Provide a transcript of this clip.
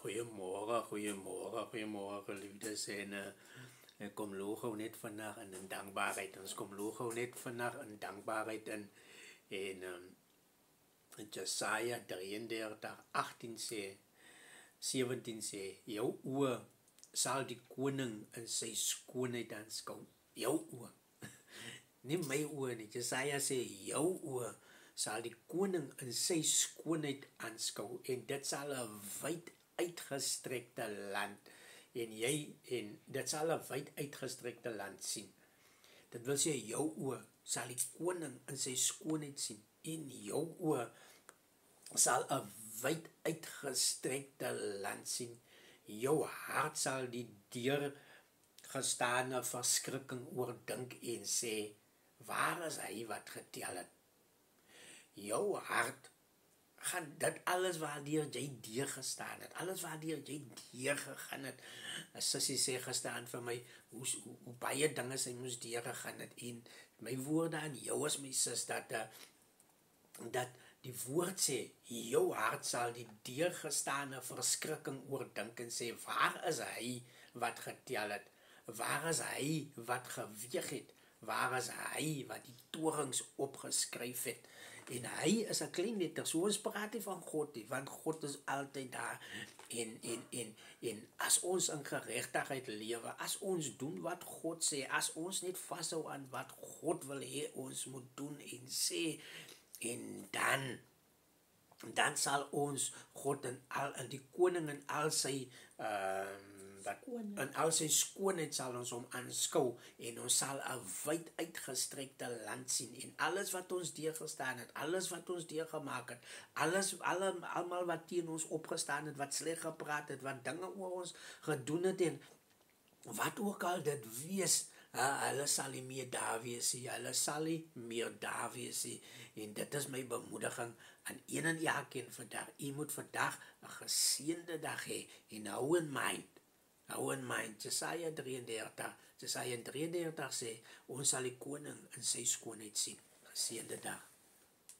Goeiemôre geliefdes en ek kom logo net vandag in dankbaarheid. Ons kom logo net vandag in dankbaarheid en Jesaja 33:18 sê 17 sê jou oë sal die koning in sy skoonheid aanskou. Jou oë. Nie my oë nie. Jesaja sê jou oë sal die koning in sy skoonheid aanskou en dit sal 'n wyd uitgestrekte land en dit sal 'n wyd uitgestrekte land sien. Dit wil sê jou oë sal die koning in sy skoonheid sien en jou oë sal 'n wyd uitgestrekte land sien. Jou hart sal die deurgestane verskrikking oordink en sê, waar is hy wat getel het? Jou hart gaan dit alles waardeur jy deurgestaan het, alles waardeur jy deurgegaan het. Sissie sê gestaan vir my, hoe baie dinge sy moes deurgegaan het, en my woorde aan jou as my sis, dat die woord sê, jou hart sal die deurgestane verskrikking oordink en sê, waar is hy wat getel het? Waar is hy wat geweeg het? Waar is hy wat die torings opgeskryf het? En hy is 'n klein letter, so ons praat nie van God nie, want God is altyd daar. En as ons in geregtigheid lewe, as ons doen wat God sê, as ons net vashou aan wat God wil hê ons moet doen en sê, en dan sal ons God in die koning in al sy in al sy skoonheid sal ons hom aanskou en ons sal 'n wyd uitgestrekte land sien en alles wat ons deurgestaan het, alles wat ons deurgemaak het, almal wat teen ons opgestaan het, wat sleg gepraat het, wat dinge oor ons gedoen het en wat ook al dit wees, hulle sal nie meer daar wees nie, hulle sal nie meer daar wees nie. En dit is my bemoediging aan een en elkeen vandag. U moet vandag 'n geseënde dag hê en hou in mind, Jesaja 33 sê, ons sal die koning in sy skoonheid sien. Geseënde dag.